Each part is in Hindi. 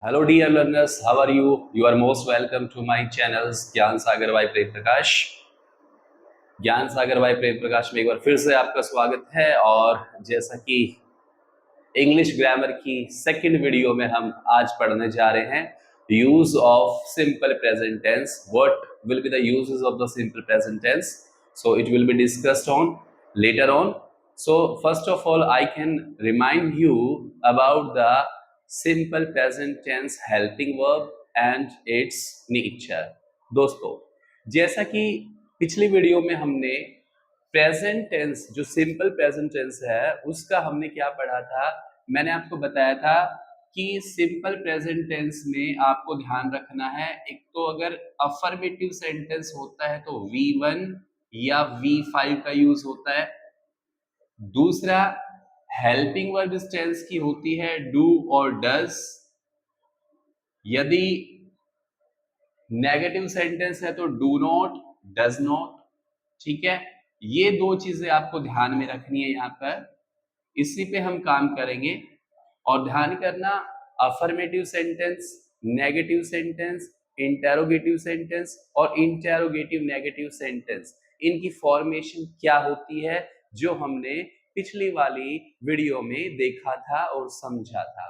Hello dear learners, how are you? You are most welcome to my channels ज्ञान सागर भाई प्रेम प्रकाश। ज्ञान सागर भाई प्रेम प्रकाश में एक बार फिर से आपका स्वागत है। और जैसा कि इंग्लिश ग्रामर की सेकंड वीडियो में हम आज पढ़ने जा रहे हैं use of simple present tense. What will be the uses of the simple present tense, so it will be discussed on later on. So first of all I can remind you about the simple present tense helping verb and its nature। दोस्तों, जैसा कि पिछली वीडियो में हमने प्रेजेंट टेंस, जो सिंपल प्रेजेंट टेंस है, उसका हमने क्या पढ़ा था। मैंने आपको बताया था कि सिंपल प्रेजेंट टेंस में आपको ध्यान रखना है, एक तो अगर अफर्मेटिव सेंटेंस होता है तो V1 या V5 का यूज होता है। दूसरा हेल्पिंग वर्ब इस टेंस की होती है डू और डज। यदि नेगेटिव सेंटेंस है तो डू नॉट, डज नॉट। ठीक है, ये दो चीजें आपको ध्यान में रखनी है यहाँ पर, इसी पे हम काम करेंगे। और ध्यान करना, affirmative sentence, negative sentence, interrogative sentence और इंटेरोगेटिव नेगेटिव सेंटेंस, इनकी फॉर्मेशन क्या होती है, जो हमने पिछली वाली वीडियो में देखा था और समझा था।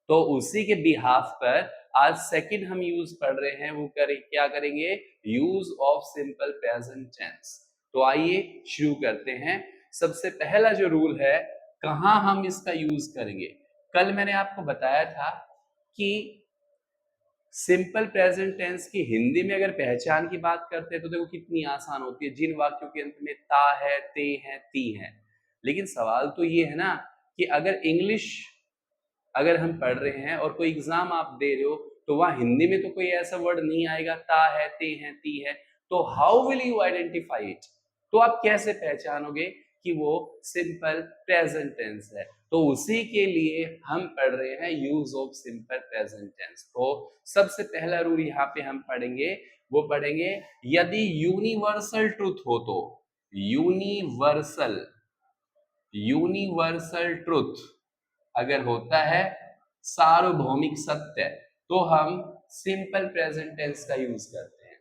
तो उसी के बिहाफ पर आज सेकंड हम यूज पढ़ रहे हैं, वो क्या करेंगे, use of simple present tense. तो आइए शुरू करते हैं। सबसे पहला जो रूल है, कहां हम इसका यूज करेंगे। कल मैंने आपको बताया था कि सिंपल प्रेजेंट टेंस की हिंदी में अगर पहचान की बात करते हैं तो देखो कितनी आसान होती है। जिन वाक्यों के अंत में ता है, ते है, ती है। लेकिन सवाल तो ये है ना कि अगर इंग्लिश अगर हम पढ़ रहे हैं और कोई एग्जाम आप दे रहे हो तो वहां हिंदी में तो कोई ऐसा वर्ड नहीं आएगा, ता है, ते है, ती है। तो how will you identify it, तो आप कैसे पहचानोगे कि वो सिंपल प्रेजेंट टेंस है। तो उसी के लिए हम पढ़ रहे हैं use of simple present tense. तो सबसे पहला रूल यहाँ पे हम पढ़ेंगे, वो पढ़ेंगे यदि यूनिवर्सल ट्रुथ हो तो, यूनिवर्सल यूनिवर्सल ट्रुथ अगर होता है, सार्वभौमिक सत्य, तो हम सिंपल प्रेजेंट टेंस का यूज करते हैं।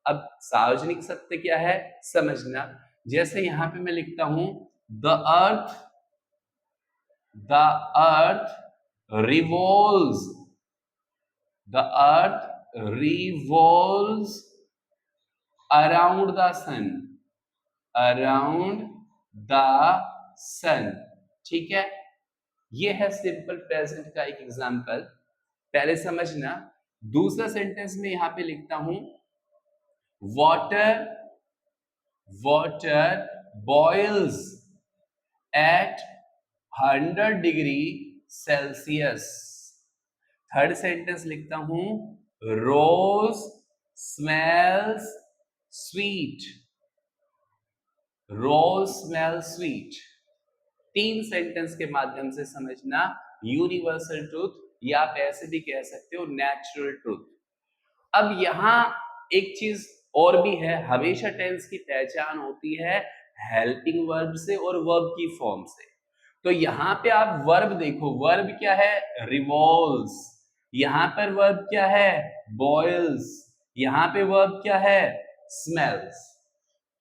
अब सार्वजनिक सत्य क्या है समझना। जैसे यहां पे मैं लिखता हूं the earth revolves, the earth revolves around the sun, around the sun. ठीक है, ये है सिंपल प्रेजेंट का एक एग्जांपल, पहले समझना। दूसरा सेंटेंस में यहां पे लिखता हूं water water boils at 100 degree Celsius. Third sentence लिखता हूं rose smells sweet, rose smell sweet. तीन सेंटेंस के माध्यम से समझना यूनिवर्सल ट्रूथ, या आप ऐसे भी कह सकते हो नेचुरल ट्रूथ। अब यहां एक चीज और भी है, हमेशा टेंस की पहचान होती है हेल्पिंग वर्ब से और वर्ब की फॉर्म से। तो यहां पे आप वर्ब देखो, वर्ब क्या है रिवॉल्व्स, यहां पर वर्ब क्या है बॉइल्स, यहां पे वर्ब क्या है स्मेल्स।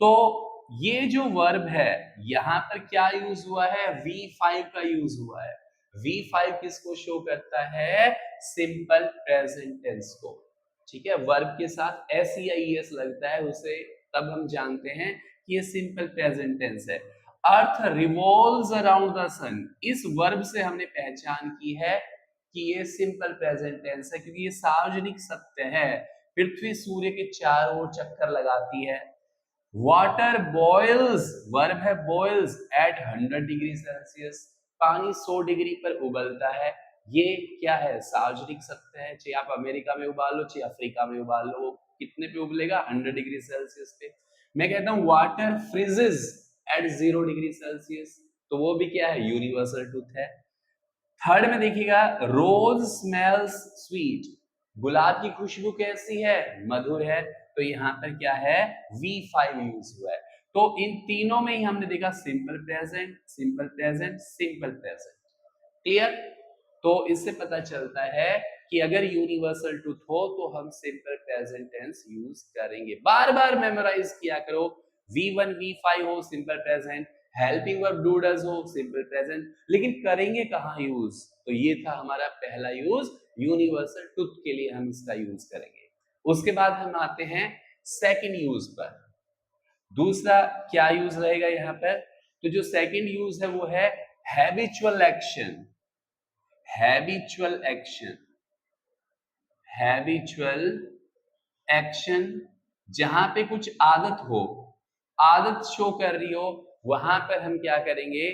तो ये जो वर्ब है यहां पर क्या यूज हुआ है, V5 का यूज हुआ है। V5 किसको शो करता है, सिंपल प्रेजेंट टेंस को। ठीक है, वर्ब के साथ SEIES लगता है उसे, तब हम जानते हैं कि ये सिंपल प्रेजेंट टेंस है। अर्थ रिवॉल्व्स अराउंड द सन, इस वर्ब से हमने पहचान की है कि ये सिंपल प्रेजेंट टेंस है, क्योंकि ये सार्वजनिक सत्य है। पृथ्वी सूर्य के चारों ओर चक्कर लगाती है। वाटर बॉइल्स, वर्ब है बॉइल्स एट 100 डिग्री सेल्सियस, पानी 100 डिग्री पर उबलता है। ये क्या है, सार्वजनिक सत्य है। चाहे आप अमेरिका में उबाल लो, चाहे अफ्रीका में उबाल लो, वो कितने पे उबलेगा, 100 डिग्री सेल्सियस पे। मैं कहता हूं water freezes at 0 degree Celsius, तो वो भी क्या है, यूनिवर्सल ट्रूथ है। थर्ड में देखिएगा रोज स्मेल्स स्वीट, गुलाब की खुशबू कैसी है, मधुर है। तो यहां पर क्या है, V5 यूज हुआ है। तो इन तीनों में ही हमने देखा simple present, simple present, simple present. Clear. तो इससे पता चलता है कि अगर यूनिवर्सल ट्रूथ हो तो हम सिंपल प्रेजेंट टेंस यूज करेंगे। बार बार मेमोराइज किया करो। V1 V5 हो simple present, helping verb do does हो सिंपल प्रेजेंट, लेकिन करेंगे कहाँ यूज? तो ये था हमारा पहला यूज, यूनिवर्सल ट्रूथ के लिए हम इसका यूज करेंगे। उसके बाद हम आते हैं सेकंड यूज पर। दूसरा क्या यूज रहेगा यहाँ पर? तो जो सेकंड यूज है वो है habitual action. Habitual action, habitual action, जहां पे कुछ आदत हो, आदत शो कर रही हो, वहां पर हम क्या करेंगे?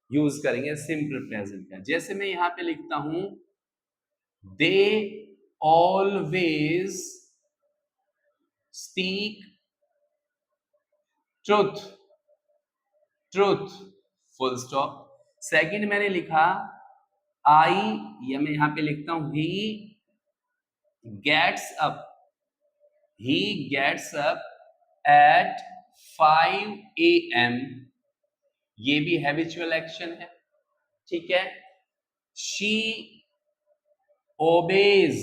यूज करेंगे सिंपल प्रेजेंट का। जैसे मैं यहां पे लिखता हूं, they always speak truth, truth, full stop. Second मैंने लिखा आई, या मैं यहां पे लिखता हूं he gets up, he gets up at 5 AM, ये भी हैबिचुअल एक्शन है, ठीक है। she obeys,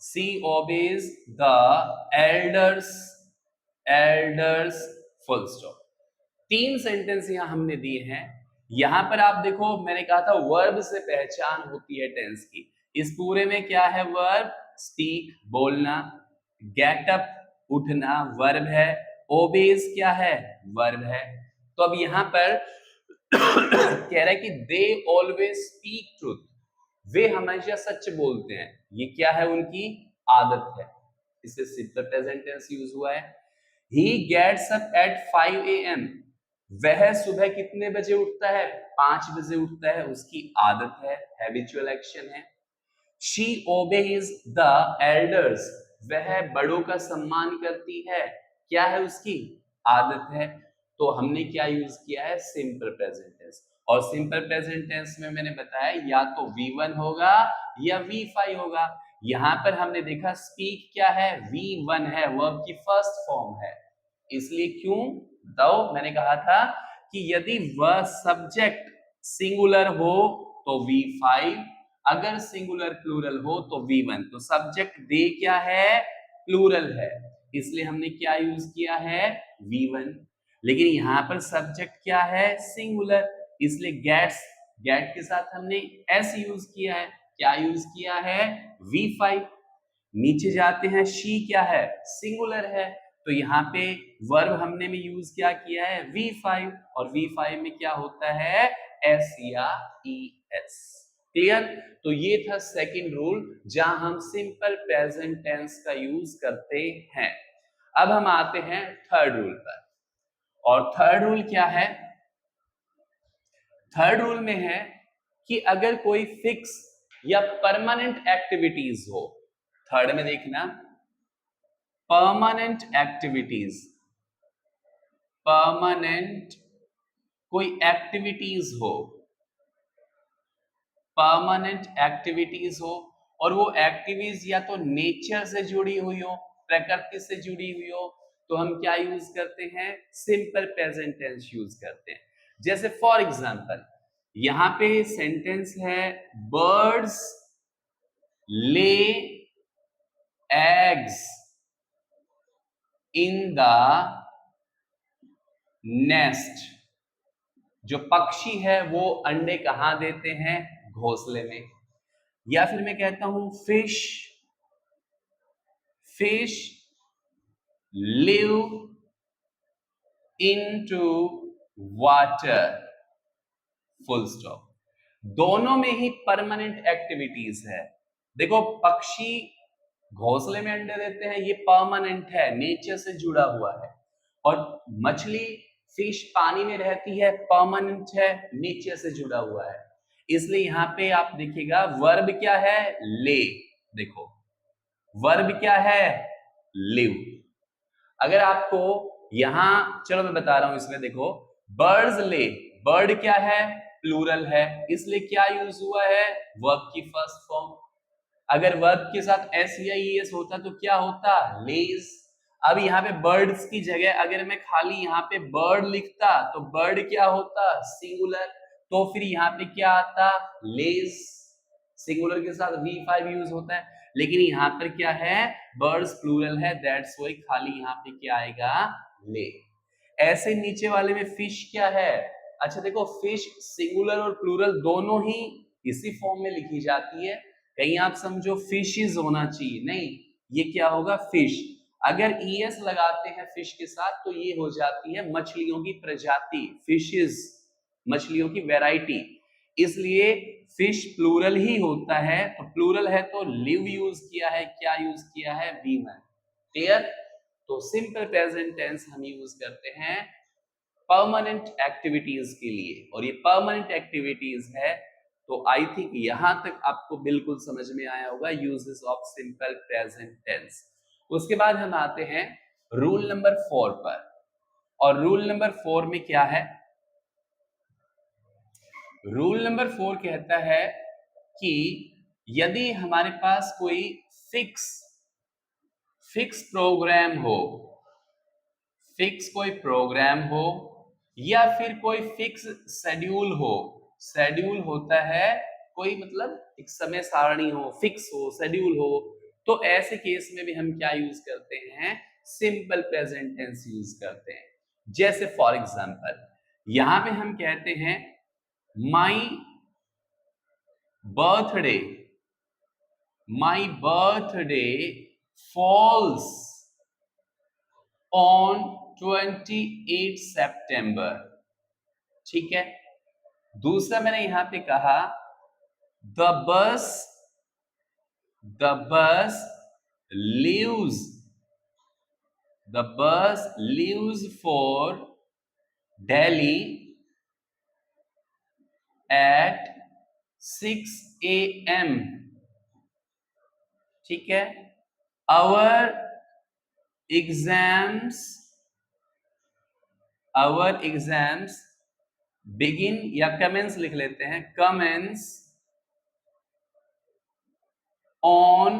she obeys the elders, elders, full stop। तीन सेंटेंस यहां हमने दिए हैं। यहां पर आप देखो, मैंने कहा था वर्ब से पहचान होती है टेंस की। इस पूरे में क्या है? वर्ब, स्पीक बोलना, गेट अप उठना वर्ब है, ओबेज क्या है? वर्ब है। तो अब यहां पर कह रहा है कि दे ऑलवेज स्पीक ट्रूथ, वे हमेशा सच बोलते हैं। ये क्या है? उनकी आदत है। इससे सिंपल प्रेजेंट टेंस यूज हुआ है। He gets up at 5 AM, वह सुबह कितने बजे उठता है? 5 बजे उठता है, उसकी आदत है, हैबिचुअल एक्शन है। She obeys the elders, वह बड़ों का सम्मान करती है, क्या है? उसकी आदत है। तो हमने क्या यूज किया है? Simple present tense. और सिंपल प्रेजेंट टेंस में मैंने बताया या तो V1 होगा या V5 होगा। यहां पर हमने देखा स्पीक क्या है? V1 है, वर्ब की फर्स्ट फॉर्म है। इसलिए क्यों? तो मैंने कहा था कि यदि वह सब्जेक्ट सिंगुलर हो तो V5, अगर सिंगुलर प्लूरल हो तो V1। तो सब्जेक्ट दे क्या है? प्लूरल है, इसलिए हमने क्या यूज किया है? V1। लेकिन यहां पर सब्जेक्ट क्या है? सिंगुलर, इसलिए गेट्स, गेट के साथ हमने S यूज किया है। क्या यूज किया है? V5। नीचे जाते हैं, शी क्या है? सिंगुलर है, तो यहाँ पे वर्ब हमने में यूज क्या किया है? V5, और V5 में क्या होता है? S या ES। क्लियर? तो ये था सेकंड रूल, जहां हम सिंपल प्रेजेंट टेंस का यूज करते हैं। अब हम आते हैं थर्ड रूल पर। और थर्ड रूल क्या है? थर्ड रूल में है कि अगर कोई फिक्स या परमानेंट एक्टिविटीज हो, थर्ड में देखना, परमानेंट एक्टिविटीज, परमानेंट कोई एक्टिविटीज हो, परमानेंट एक्टिविटीज हो, और वो एक्टिविटीज या तो नेचर से जुड़ी हुई हो, प्रकृति से जुड़ी हुई हो, तो हम क्या यूज करते हैं? सिंपल प्रेजेंट टेंस यूज करते हैं। जैसे फॉर एग्जांपल यहां पे सेंटेंस है, birds lay eggs in the nest, जो पक्षी है वो अंडे कहां देते हैं? घोंसले में। या फिर मैं कहता हूं fish, fish live into water, full stop. दोनों में ही परमानेंट एक्टिविटीज है। देखो, पक्षी घोंसले में अंडे देते हैं, ये परमानेंट है, नेचर से जुड़ा हुआ है। और मछली, फिश पानी में रहती है, परमानेंट है, नेचर से जुड़ा हुआ है। इसलिए यहां पे आप देखिएगा वर्ब क्या है? ले। देखो वर्ब क्या है? लिव। अगर आपको यहां, चलो मैं बता रहा हूं, इसमें देखो बर्ड्स ले, बर्ड क्या है? प्लूरल है, इसलिए क्या यूज हुआ है? वर्ब की फर्स्ट फॉर्म। अगर वर्ब के साथ S या ES होता तो क्या होता? लेज। अब यहाँ पे बर्ड्स की जगह अगर मैं खाली यहाँ पे बर्ड लिखता तो बर्ड क्या होता? सिंगुलर। तो फिर यहाँ पे क्या आता? लेज। सिंगुलर के साथ V5 यूज होता है, लेकिन यहाँ पर क्या है, बर्ड्स प्लूरल है, दैट्स व्हाई खाली यहाँ पे क्या आएगा, ले। ऐसे नीचे वाले में फिश क्या है, अच्छा देखो फिश सिंगुलर और प्लूरल दोनों ही इसी फॉर्म में लिखी जाती है, कहीं आप समझो फिशेस होना चाहिए, नहीं, ये क्या होगा, फिश। अगर ES लगाते हैं फिश के साथ तो ये हो जाती है मछलियों की प्रजाति, फिशेस, मछलियों की वैरायटी, इसलिए फिश प्लूरल ही होता है, तो प्लूरल है तो लिव यूज किया है, क्या यूज किया है, वीमन। क्लियर? तो सिंपल प्रेजेंट टेंस हम यूज करते हैं परमानेंट एक्टिविटीज के लिए, और ये परमानेंट एक्टिविटीज है, तो आई थिंक यहां तक आपको बिल्कुल समझ में आया होगा uses of simple present tense. उसके बाद हम आते हैं रूल नंबर 4 पर, और रूल नंबर 4 में क्या है, रूल नंबर 4 कहता है कि यदि हमारे पास कोई फिक्स प्रोग्राम हो, फिक्स कोई प्रोग्राम हो, या फिर कोई फिक्स शेड्यूल हो, शेड्यूल होता है कोई मतलब एक समय सारणी हो, फिक्स हो, शेड्यूल हो, तो ऐसे केस में भी हम क्या यूज करते हैं, सिंपल प्रेजेंट टेंस यूज करते हैं। जैसे फॉर एग्जांपल यहां पे हम कहते हैं my birthday, my birthday falls on 28 सितंबर, ठीक है। दूसरा मैंने यहां पे कहा the bus leaves, the bus leaves for Delhi at 6 AM, ठीक है। our एग्जाम्स बिगिन, या कमेंस लिख लेते हैं, commences on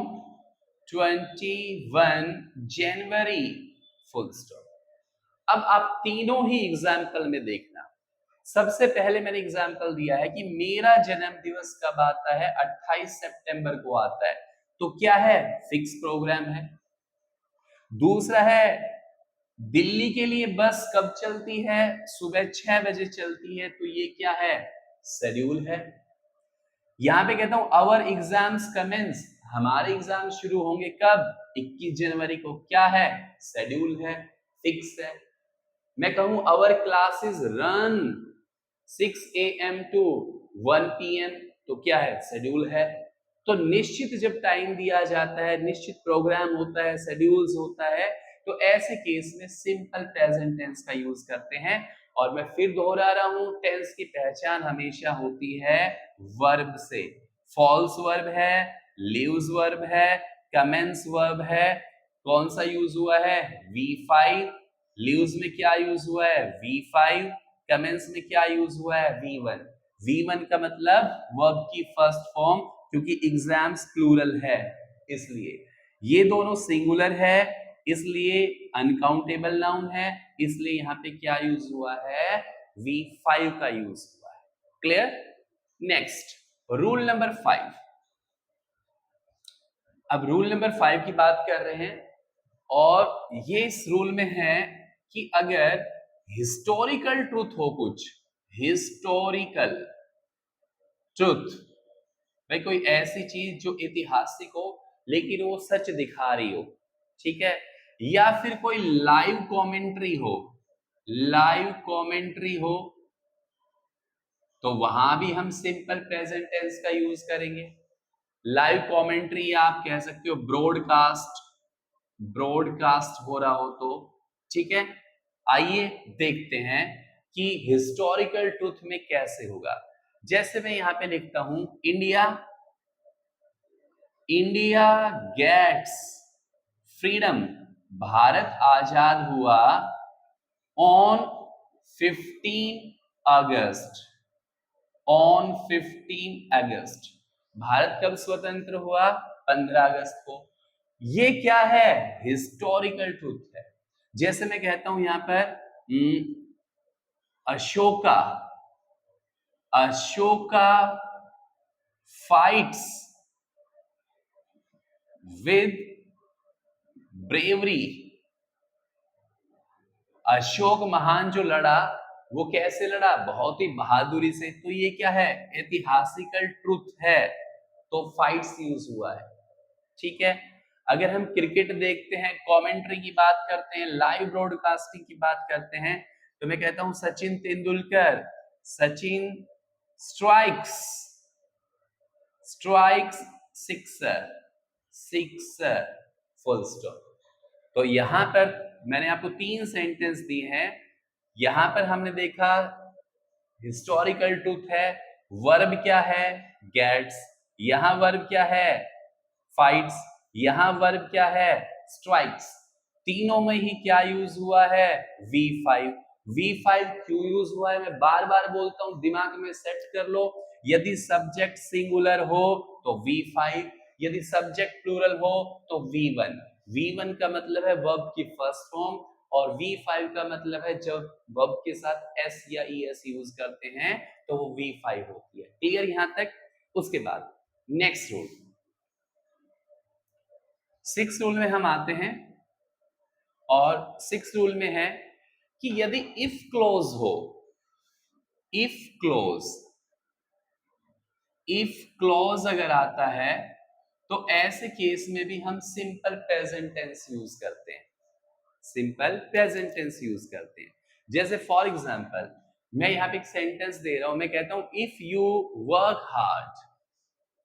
21 January, full stop. अब आप तीनों ही एग्जाम्पल में देखना, सबसे पहले मैंने एग्जाम्पल दिया है कि मेरा जन्म दिवस कब आता है, 28 सितंबर को आता है, तो क्या है, फिक्स प्रोग्राम है। दूसरा है दिल्ली के लिए बस कब चलती है, सुबह 6 बजे चलती है, तो ये क्या है, शेड्यूल है। यहां पे कहता हूं आवर एग्जाम्स कमेंस, हमारे एग्जाम शुरू होंगे कब, 21 जनवरी को, क्या है, शेड्यूल है, फिक्स है। मैं कहूं our classes run 6 AM to 1 PM, तो क्या है, शेड्यूल है। तो निश्चित जब टाइम दिया जाता है, निश्चित प्रोग्राम होता है, शेड्यूल्स होता है, तो ऐसे केस में सिंपल प्रेजेंट टेंस का यूज करते हैं। और मैं फिर दोहरा रहा हूं, टेंस की पहचान हमेशा होती है वर्ब से। फॉल्स वर्ब है, लीव्स वर्ब है, कमेंस वर्ब है, कौन सा यूज हुआ है, V5, लीव्स में क्या यूज हुआ है, V5, कमेंस में क्या यूज हुआ है, V1। V1 का मतलब वर्ब की फर्स्ट फॉर्म, क्योंकि एग्जाम्स प्लूरल है, इसलिए ये दोनों सिंगुलर है, इसलिए अनकाउंटेबल नाउन है, इसलिए यहां पे क्या यूज हुआ है, V5 का यूज हुआ है। क्लियर? Next rule number 5। अब रूल नंबर 5 की बात कर रहे हैं, और ये इस रूल में है कि अगर हिस्टोरिकल ट्रूथ हो, कुछ हिस्टोरिकल ट्रूथ, भाई कोई ऐसी चीज जो ऐतिहासिक हो लेकिन वो सच दिखा रही हो, ठीक है, या फिर कोई लाइव कमेंट्री हो, लाइव कमेंट्री हो, तो वहां भी हम सिंपल प्रेजेंट टेंस का यूज करेंगे। लाइव कमेंट्री आप कह सकते हो ब्रॉडकास्ट, ब्रॉडकास्ट हो रहा हो तो, ठीक है। आइए देखते हैं कि हिस्टोरिकल ट्रूथ में कैसे होगा। जैसे मैं यहां पे लिखता हूं India, India gets freedom, Bharat आजाद हुआ on 15 August, on 15 August, Bharat कब स्वतंत्र हुआ, 15 अगस्त को। ये क्या है, हिस्टोरिकल ट्रूथ है। जैसे मैं कहता हूं यहां पर Ashoka, Ashoka fights with bravery. Ashok महान जो लड़ा वो कैसे लड़ा? बहुत ही बहादुरी से। तो ये क्या है? ऐतिहासिकल ट्रुथ है, तो फाइट्स यूज हुआ है। ठीक है। अगर हम क्रिकेट देखते हैं, कमेंट्री की बात करते हैं, लाइव ब्रॉडकास्टिंग की बात करते हैं, तो मैं कहता हूं Sachin Tendulkar, Sachin strikes, strikes, sixer, sixer, full stop. तो यहां पर मैंने आपको 3 सेंटेंस दिए हैं। यहां पर हमने देखा हिस्टोरिकल ट्रूथ है, वर्ब क्या है? गेट्स। यहां वर्ब क्या है? फाइट्स। यहां वर्ब क्या है? स्ट्राइक्स। तीनों में ही क्या यूज हुआ है? V5। V5 क्यों यूज हुआ है? मैं बार बार बोलता हूं, दिमाग में सेट कर लो। यदि सब्जेक्ट सिंगुलर हो तो V5, यदि सब्जेक्ट प्लूरल हो तो V1। V1 का मतलब है वर्ब की फर्स्ट फॉर्म, और V5 का मतलब है जब वर्ब के साथ S या ES यूज करते हैं तो वो V5 होती है। क्लियर यहां तक? उसके बाद नेक्स्ट रूल, 6 रूल में हम आते हैं, और 6 रूल में है कि यदि इफ क्लोज हो, इफ क्लोज, इफ क्लोज अगर आता है तो ऐसे केस में भी हम सिंपल प्रेजेंट टेंस यूज करते हैं, सिंपल प्रेजेंट टेंस यूज करते हैं। जैसे फॉर एग्जांपल मैं यहां पे एक सेंटेंस दे रहा हूं, मैं कहता हूं if you work hard,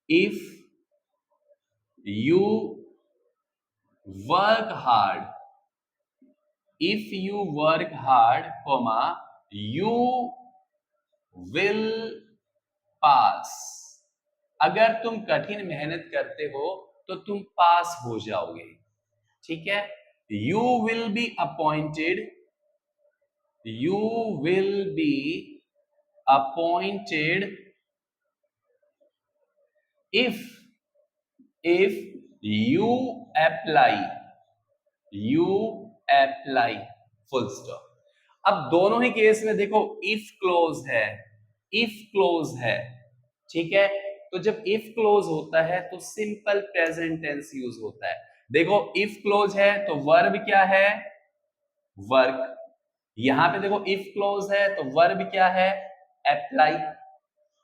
if you work hard, if you work hard, comma, you will pass. अगर तुम कठिन मेहनत करते हो तो तुम पास हो जाओगे। ठीक है। You will be appointed, you will be appointed if you apply, you apply, full stop. अब दोनों ही केस में देखो इफ क्लोज है, इफ क्लोज है। ठीक है। तो जब इफ क्लोज होता है तो सिंपल प्रेजेंट टेंस यूज होता है। देखो इफ क्लोज है तो वर्ब क्या है? वर्क। यहां पे देखो इफ क्लोज है तो वर्ब क्या है? अप्लाई।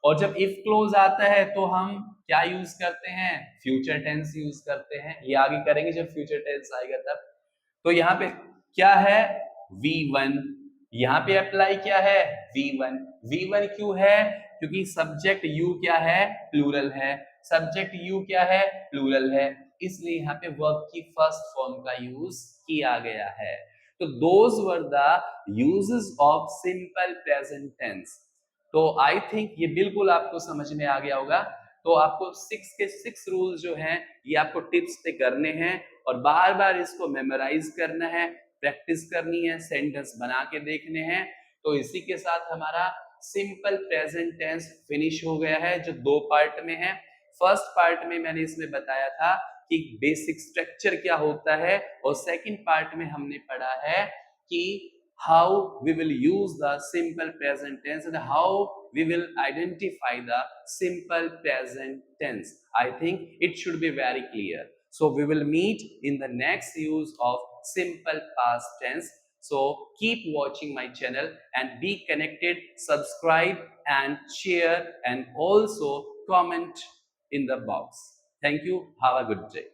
और जब इफ क्लोज आता है तो हम क्या यूज करते हैं? फ्यूचर टेंस यूज करते हैं। ये आगे करेंगे जब फ्यूचर टेंस आएगा तब। तो यहाँ पे क्या है? V1। यहाँ पे अप्लाई क्या है? V1। V1 क्यों है? क्योंकि सब्जेक्ट यू क्या है? प्लूरल है। सब्जेक्ट यू क्या है? प्लूरल है। इसलिए यहाँ पे वर्ब की फर्स्ट फॉर्म का यूज किया गया है। तो those were the uses of simple present tense. तो आई थिंक ये बिल्कुल आपको समझ में आ गया होगा। तो आपको 6 के 6 रूल जो हैं ये आपको टिप्स पे करने हैं, और बार बार इसको मेमोराइज करना है, प्रैक्टिस करनी है, सेंटेंस बना के देखने हैं। तो इसी के साथ हमारा सिंपल प्रेजेंट टेंस फिनिश हो गया है, जो 2 पार्ट में है। फर्स्ट पार्ट में मैंने इसमें बताया था कि बेसिक स्ट्रक्चर क्या होता है, और सेकंड पार्ट में हमने पढ़ा है कि how we will use the simple present tense and how we will identify the simple present tense. I think it should be very clear. So we will meet in the next use of simple past tense. So keep watching my channel and be connected, subscribe and share, and also comment in the box. Thank you. Have a good day.